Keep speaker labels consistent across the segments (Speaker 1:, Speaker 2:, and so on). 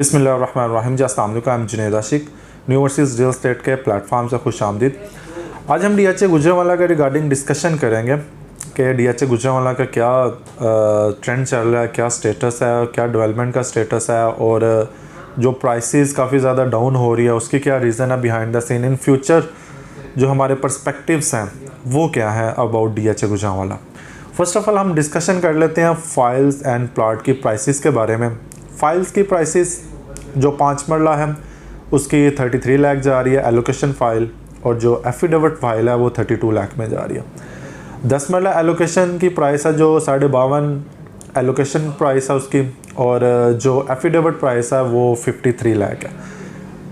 Speaker 1: बिस्मिल्लाहिर्रहमानिर्रहीम। जी अस्सलाम वालेकुम। I'm Junaid Ashiq, New Overseas Real Estate के प्लेटफॉर्म से खुश आमदीद। आज हम DHA गुजरांवाला के रिगार्डिंग डिस्कशन करेंगे कि DHA गुजरांवाला का क्या ट्रेंड चल रहा है, क्या स्टेटस है, क्या डेवलपमेंट का स्टेटस है और जो प्राइसेस काफ़ी ज़्यादा डाउन हो रही है उसकी क्या रीज़न है behind the scene. In future जो हमारे पर्सपेक्टिव्स हैं वो क्या है about DHA Gujranwala. First of all हम डिस्कशन कर लेते हैं फाइल्स एंड प्लाट की प्राइसेस के बारे में। फ़ाइल्स की प्राइसेस जो 5 मरला है उसकी 33 लाख जा रही है एलोकेशन फ़ाइल, और जो एफिडेविट फ़ाइल है वो 32 लाख में जा रही है। 10 मरला एलोकेशन की प्राइस है जो 52.5 एलोकेशन प्राइस है उसकी, और जो एफिडेविट प्राइस है वो 53 लाख है।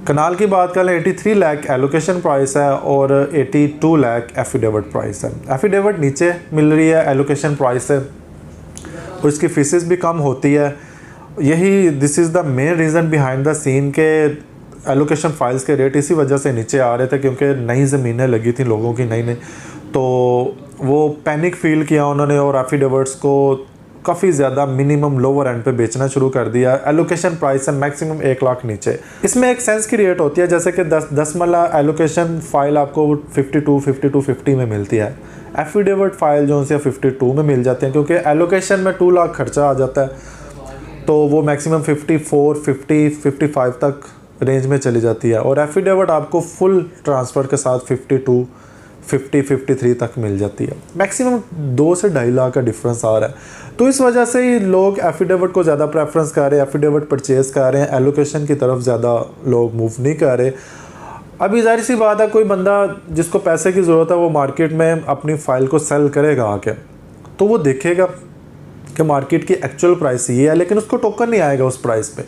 Speaker 1: कनाल की बात करें 83 लाख एलोकेशन प्राइस है और 82 लाख एफिडेविट प्राइस है। एफिडेविट नीचे मिल रही है एलोकेशन प्राइस से, उसकी फीसेस भी कम होती है। यही this is the main reason behind the scene के एलोकेशन फाइल्स के रेट इसी वजह से नीचे आ रहे थे, क्योंकि नई ज़मीनें लगी थी लोगों की नई, तो वो पैनिक फील किया उन्होंने और एफिडेविट्स को काफ़ी ज़्यादा मिनिमम लोअर एंड पे बेचना शुरू कर दिया। एलोकेशन प्राइस है मैक्सिमम 1 लाख नीचे। इसमें एक सेंस की रेट होती है, जैसे कि 10 मरला एलोकेशन फ़ाइल आपको 52-50 में मिलती है, एफिडेविट फ़ाइल जो उनसे 52 में मिल जाते हैं, क्योंकि एलोकेशन में 2 लाख खर्चा आ जाता है तो वो मैक्सिमम 54, 50, 55 तक रेंज में चली जाती है, और एफिडेविट आपको फुल ट्रांसफ़र के साथ 52, 50, 53 तक मिल जाती है। मैक्सिमम 2 से 2.5 लाख का डिफरेंस आ रहा है, तो इस वजह से ही लोग एफिडेविट को ज़्यादा प्रेफरेंस कर रहे हैं, एफिडेविट परचेज़ कर रहे हैं, एलोकेशन की तरफ ज़्यादा लोग मूव नहीं कर रहे। अभी जाहिर सी बात है कोई बंदा जिसको पैसे की ज़रूरत है वो मार्केट में अपनी फ़ाइल को सेल करेगा आके, तो वो देखेगा कि मार्केट की एक्चुअल प्राइस ये है, लेकिन उसको टोकन नहीं आएगा उस प्राइस पे,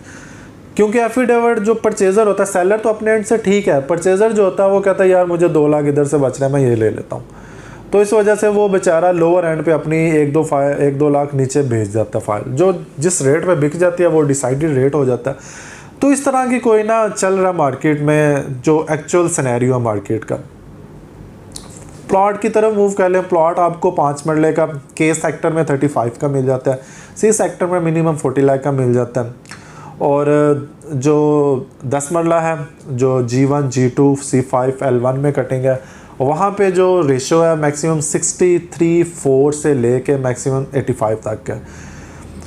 Speaker 1: क्योंकि एफिडेविट जो परचेज़र होता है, सेलर तो अपने एंड से ठीक है, परचेज़र जो होता है वो कहता है यार मुझे 2 लाख इधर से बच रहा है मैं ये ले लेता हूँ, तो इस वजह से वो बेचारा लोअर एंड पे अपनी 1-2 लाख नीचे भेज जाता है फ़ाइल, जो जिस रेट पे बिक जाती है वो डिसाइडेड रेट हो जाता है। तो इस तरह की कोई ना चल रहा मार्केट में जो एक्चुअल सिनेरियो है मार्केट का। प्लॉट की तरफ मूव कर लें, प्लॉट आपको 5 मरले का के सेक्टर में 35 का मिल जाता है, सी सेक्टर में मिनिमम 40 लाख का मिल जाता है, और जो 10 मरला है जो G1, G2, C5, L1 में कटिंग है, वहाँ पे जो रेशो है मैक्सिमम 63:4 से लेके मैक्सिमम 85 तक है।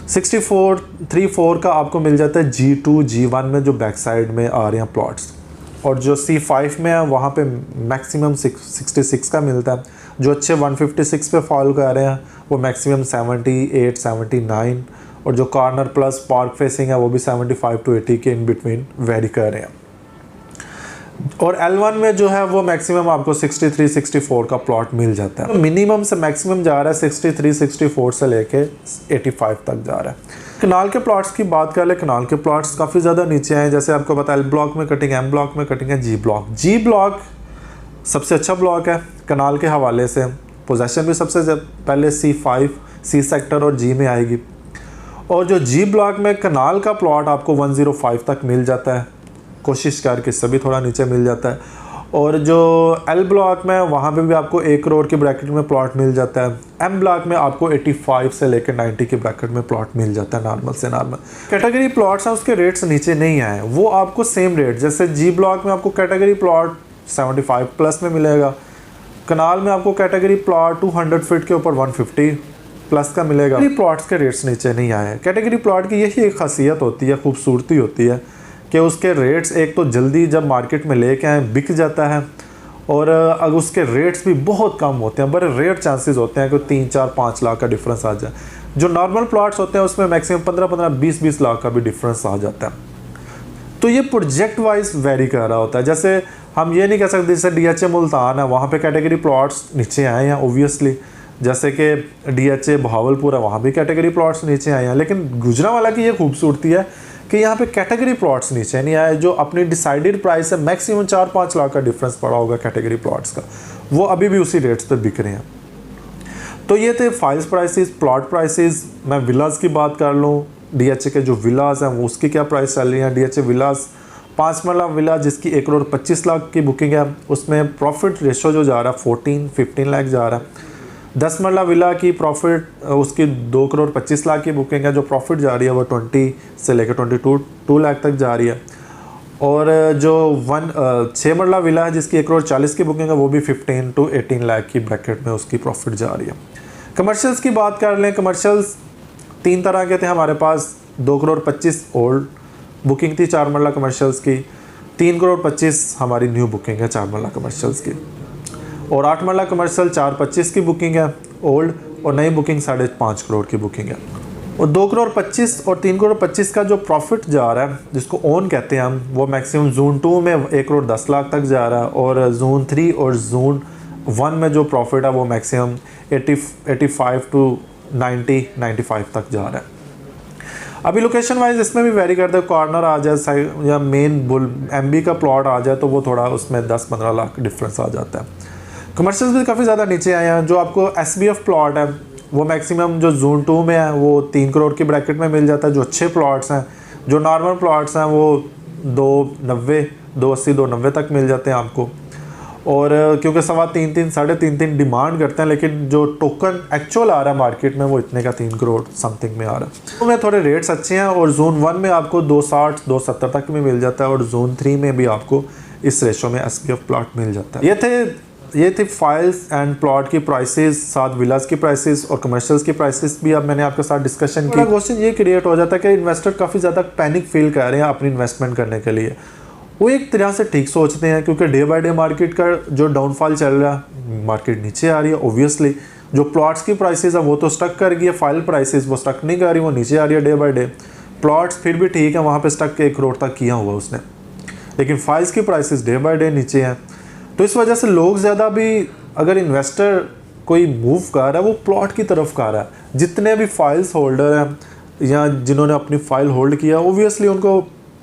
Speaker 1: 64:4 का आपको मिल जाता है G2, G1 में जो बैक साइड में आ रहे हैं प्लॉट्स, और जो C5 में है वहाँ पे मैक्सिमम 66 का मिलता है। जो अच्छे 156 पे फॉल कर रहे हैं वो मैक्सिमम 78, 79, और जो कॉर्नर प्लस पार्क फेसिंग है वो भी 75 to 80 के इन बिटवीन वेरी कर रहे हैं। और L1 में जो है वो मैक्सिमम आपको 63, 64 का प्लॉट मिल जाता है। तो मिनिमम से मैक्सिमम जा रहा है 63, 64 से लेके 85 तक जा रहा है। कनाल के प्लॉट्स की बात कर ले, कनाल के प्लॉट्स काफ़ी ज़्यादा नीचे हैं, जैसे आपको पता है L ब्लॉक में कटिंग, M ब्लॉक में कटिंग है, G ब्लॉक सबसे अच्छा ब्लॉक है कनाल के हवाले से। पोजेसन भी सबसे पहले C5, C सेक्टर और G में आएगी, और जो G ब्लॉक में कनाल का प्लॉट आपको 105 तक मिल जाता है, कोशिश करके इससे भी थोड़ा नीचे मिल जाता है, और जो L ब्लॉक में वहाँ पे भी आपको 1 करोड़ की ब्रैकेट में प्लॉट मिल जाता है। M ब्लॉक में आपको 85 से लेकर 90 की ब्रैकेट में प्लॉट मिल जाता है, नॉर्मल से नॉर्मल। कैटेगरी प्लॉट्स हैं उसके रेट्स नीचे नहीं आए, वो आपको सेम रेट, जैसे G ब्लॉक में आपको कैटेगरी प्लॉट 75 प्लस में मिलेगा, कनाल में आपको कैटेगरी प्लॉट 200 फीट के ऊपर 150 प्लस का मिलेगा। प्लॉट्स के रेट्स नीचे नहीं आए। कैटेगरी प्लॉट की यही एक खासियत होती है, खूबसूरती होती है कि उसके रेट्स एक तो जल्दी जब मार्केट में लेके आए बिक जाता है, और अगर उसके रेट्स भी बहुत कम होते हैं, बड़े रेयर चांसेस होते हैं कि 3, 4, 5 लाख का डिफरेंस आ जाए। जो नॉर्मल प्लॉट्स होते हैं उसमें मैक्सिमम 15, 20 लाख का भी डिफरेंस आ जाता है। तो ये प्रोजेक्ट वाइज वेरी कर रहा होता है। जैसे हम ये नहीं कह सकते जैसे DHA मुल्तान है वहाँ पे कैटेगरी प्लॉट्स नीचे आए हैं ओबियसली, जैसे कि DHA बहावलपुर है वहाँ भी कैटेगरी प्लॉट्स नीचे आए हैं, लेकिन गुजरांवाला की ये खूबसूरती है कि यहाँ पे कैटेगरी प्लॉट्स नीचे नहीं आए। जो अपनी डिसाइडेड प्राइस है मैक्सिमम 4-5 लाख का डिफरेंस पड़ा होगा कैटेगरी प्लॉट्स का, वो अभी भी उसी रेट्स पे बिक रहे हैं। तो ये थे फाइल्स प्राइसेस, प्लॉट प्राइसेस। मैं विलास की बात कर लूँ, DHA के जो विलास हैं वो उसकी क्या प्राइस चल रही है। DHA विलास 5 मरला विला जिसकी 1,25,00,000 की बुकिंग है, उसमें प्रॉफिट रेशो जो जा रहा है 14-15 लाख जा रहा है। 10 मरला विला की प्रॉफिट उसकी 2 करोड़ 25 लाख की बुकिंग है, जो प्रॉफिट जा रही है वो 20 से लेकर 2 लाख तक जा रही है। और जो 6 मरला विला है जिसकी 1 करोड़ 40 की बुकिंग है वो भी 15 to 18 लाख की ब्रैकेट में उसकी प्रॉफिट जा रही है। कमर्शियल्स की बात कर लें, कमर्शियल्स 3 तरह के थे हमारे पास। 2 करोड़ 25 ओल्ड बुकिंग थी 4 मरला कमर्शियल्स की, 3 करोड़ 25 हमारी न्यू बुकिंग है 4 मरला कमर्शियल्स की, और 8 मरला कमर्शियल 425 की बुकिंग है ओल्ड, और नई बुकिंग 5.5 करोड़ की बुकिंग है। और 2 करोड़ 25 और 3 करोड़ 25 का जो प्रॉफिट जा रहा है जिसको ओन कहते हैं हम, वो मैक्सिमम जोन 2 में 1 करोड़ 10 लाख तक जा रहा है, और जोन 3 और जोन 1 में जो प्रॉफिट है वो मैक्सिमम 85 to 95 तक जा रहा है। अभी लोकेशन वाइज इसमें भी वेरी करता है, कॉर्नर आ जाए या मेन बुल MB का प्लॉट आ जाए तो वो थोड़ा उसमें 10-15 लाख डिफरेंस आ जाता है। कमर्शियल्स भी काफ़ी ज़्यादा नीचे आए हैं। जो आपको SBF प्लॉट है वो मैक्सिमम जो जोन 2 में है वो 3 करोड़ की ब्रैकेट में मिल जाता है, जो अच्छे प्लॉट्स हैं। जो नॉर्मल प्लॉट्स हैं वो 290, 280, 290 तक मिल जाते हैं आपको। और क्योंकि 3.25, 3.5 डिमांड करते हैं, लेकिन जो टोकन एक्चुअल आ रहा है मार्केट में वो इतने का 3 करोड़ समथिंग में आ रहा है। तो में थोड़े रेट्स अच्छे हैं, और जोन 1 में आपको 260, 270 तक में मिल जाता है, और जोन 3 में भी आपको इस रेशो में SBF प्लॉट मिल जाता है। ये थे फाइल्स एंड प्लॉट की प्राइसेस, साथ विलास की प्राइसेस और कमर्शियल्स की प्राइसेस भी अब मैंने आपके साथ डिस्कशन की। क्वेश्चन ये क्रिएट हो जाता है कि इन्वेस्टर काफ़ी ज़्यादा पैनिक फील कर रहे हैं अपनी इन्वेस्टमेंट करने के लिए। वो एक तरह से ठीक सोचते हैं, क्योंकि डे बाय डे मार्केट का जो डाउनफॉल चल रहा है, मार्केट नीचे आ रही है। ओब्वियसली जो प्लॉट्स की प्राइसेस है वो तो स्टक कर गई है, फाइल प्राइसेस वो स्टक नहीं कर रही, वो नीचे आ रही है डे बाय डे। प्लॉट्स फिर भी ठीक है, वहाँ पे स्टक 1 करोड़ तक किया हुआ उसने, लेकिन फाइल्स की प्राइसेस डे बाय डे नीचे हैं। तो इस वजह से लोग ज़्यादा भी, अगर इन्वेस्टर कोई मूव कर रहा है वो प्लॉट की तरफ कर रहा है। जितने भी फाइल्स होल्डर हैं या जिन्होंने अपनी फाइल होल्ड किया, ओब्वियसली उनको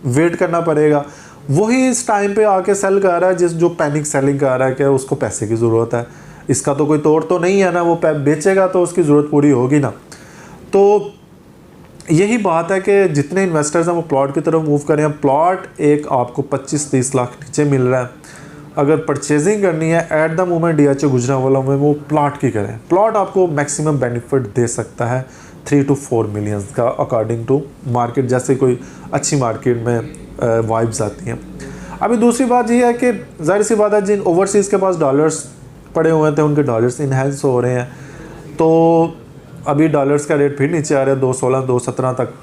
Speaker 1: वेट करना पड़ेगा। वही इस टाइम पे आके सेल कर रहा है जो पैनिक सेलिंग कर रहा है कि उसको पैसे की ज़रूरत है, इसका तो कोई तोड़ तो नहीं है ना, वो बेचेगा तो उसकी ज़रूरत पूरी होगी ना। तो यही बात है कि जितने इन्वेस्टर्स हैं वो प्लॉट की तरफ मूव करें। प्लॉट एक आपको 25-30 लाख नीचे मिल रहा है, अगर परचेजिंग करनी है at the moment DHA Gujranwala में वो प्लॉट की करें। प्लॉट आपको मैक्सिमम बेनिफिट दे सकता है 3 to 4 मिलियंस का, अकॉर्डिंग टू मार्केट, जैसे कोई अच्छी मार्केट में वाइब्स आती हैं। अभी दूसरी बात ये है कि जाहिर सी बात है जिन ओवरसीज़ के पास डॉलर्स पड़े हुए थे उनके डॉलर्स इन्हेंस हो रहे हैं, तो अभी डॉलर्स का रेट फिर नीचे आ रहा है, 216, 217 तक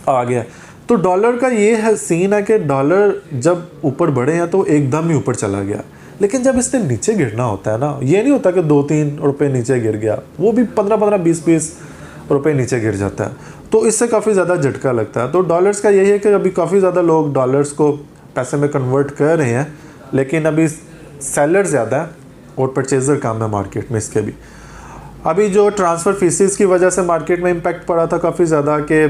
Speaker 1: आ गया। तो डॉलर का ये है सीन है कि डॉलर जब ऊपर बढ़े हैं तो एकदम ही ऊपर चला गया, लेकिन जब इससे नीचे गिरना होता है ना, ये नहीं होता कि 2-3 रुपये नीचे गिर गया, वो भी 15-15, 20-20 रुपये नीचे गिर जाता है, तो इससे काफ़ी ज़्यादा झटका लगता है। तो डॉलर्स का यही है कि अभी काफ़ी ज़्यादा लोग डॉलर्स को पैसे में कन्वर्ट कर रहे हैं, लेकिन अभी सेलर ज़्यादा है और परचेज़र कम है मार्केट में। इसके भी अभी जो ट्रांसफ़र फीसिस की वजह से मार्केट में इम्पैक्ट पड़ा था काफ़ी ज़्यादा, कि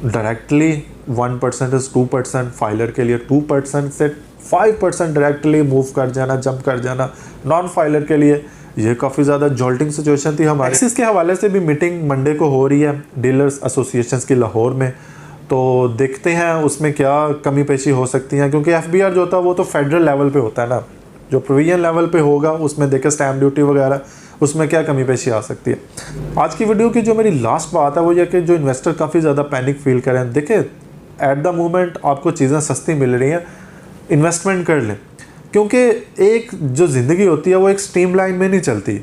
Speaker 1: डायरेक्टली 1% से 2%, फाइलर के लिए 2% से 5% डायरेक्टली मूव कर जाना, जंप कर जाना। नॉन फाइलर के लिए ये काफ़ी ज़्यादा जॉल्टिंग सिचुएशन थी हमारे। एक्सिस के हवाले से भी मीटिंग मंडे को हो रही है डीलर्स एसोसिएशंस की लाहौर में, तो देखते हैं उसमें क्या कमी पेशी हो सकती है, क्योंकि FBR जो होता है वो तो फेडरल लेवल पे होता है ना, जो प्रोविजन लेवल पे होगा उसमें देखे स्टैम्प ड्यूटी वगैरह, उसमें क्या कमी पेशी आ सकती है। आज की वीडियो की जो मेरी लास्ट बात है वो ये कि जो इन्वेस्टर काफ़ी ज़्यादा पैनिक फील करें, देखें एट द मोमेंट आपको चीज़ें सस्ती मिल रही हैं, इन्वेस्टमेंट कर लें, क्योंकि एक जो ज़िंदगी होती है वो एक स्ट्रीमलाइन में नहीं चलती।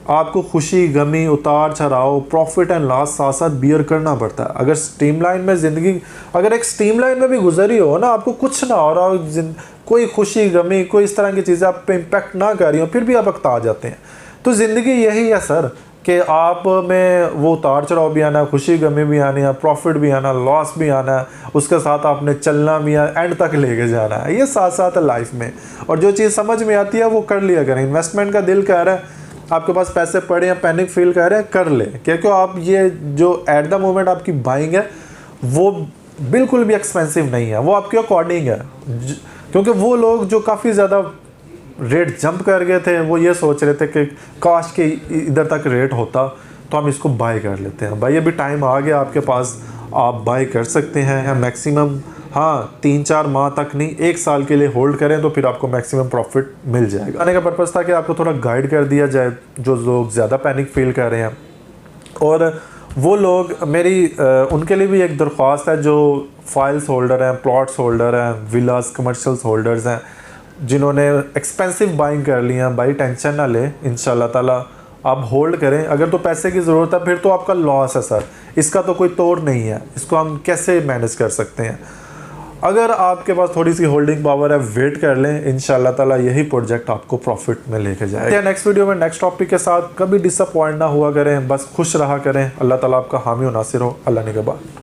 Speaker 1: आपको खुशी, गमी, उतार चढ़ाव, प्रॉफिट एंड लॉस साथ साथ बियर करना पड़ता है। अगर स्ट्रीमलाइन में ज़िंदगी, अगर एक स्ट्रीमलाइन में भी गुजरी हो ना, आपको कुछ ना हो रहा हो, कोई खुशी, गमी, कोई इस तरह की चीज़ें आप पे इम्पैक्ट ना कर रही हो, फिर भी आप अकता जाते हैं। तो ज़िंदगी यही है सर, कि आप में वो उतार चढ़ाव भी आना है, खुशी गमी भी आनी है, प्रॉफिट भी आना, लॉस भी आना है, उसके साथ आपने चलना भी है, एंड तक लेके जाना है, ये साथ साथ है लाइफ में। और जो चीज़ समझ में आती है वो कर लिया करें। इन्वेस्टमेंट का दिल कह रहा है, आपके पास पैसे पड़े हैं, पैनिक फील कर रहे हैं, कर ले, क्योंकि आप ये जो एट द मोमेंट आपकी बाइंग है वो बिल्कुल भी एक्सपेंसिव नहीं है, वो आपके अकॉर्डिंग है। क्योंकि वो लोग जो काफ़ी ज़्यादा रेट जंप कर गए थे वो ये सोच रहे थे कि काश के इधर तक रेट होता तो हम इसको बाय कर लेते हैं। भाई अभी टाइम आ गया आपके पास, आप बाय कर सकते हैं। मैक्सिमम हाँ 3-4 माह तक नहीं, 1 साल के लिए होल्ड करें तो फिर आपको मैक्सिमम प्रॉफिट मिल जाएगा। आने का पर्पज़ था कि आपको थोड़ा गाइड कर दिया जाए जो लोग ज़्यादा पैनिक फील कर रहे हैं, और वो लोग मेरी उनके लिए भी एक दरख्वास्त है जो फाइल्स होल्डर हैं, प्लॉट्स होल्डर हैं, विलास कमर्शियल्स होल्डर्स हैं, जिन्होंने एक्सपेंसिव बाइंग कर ली हैं। भाई टेंशन ना लें, इंशाल्लाह ताला आप होल्ड करें। अगर तो पैसे की ज़रूरत है फिर तो आपका लॉस है सर, इसका तो कोई तोड़ नहीं है, इसको हम कैसे मैनेज कर सकते हैं। अगर आपके पास थोड़ी सी होल्डिंग पावर है, वेट कर लें, इंशाल्लाह ताला यही प्रोजेक्ट आपको प्रॉफिट में लेके जाएगा। नेक्स्ट वीडियो में नेक्स्ट टॉपिक के साथ। कभी डिसअपॉइंट ना हुआ करें, बस खुश रहा करें। अल्लाह ताला आपका हामी और नासिर हो। अल्लाह निगहबान।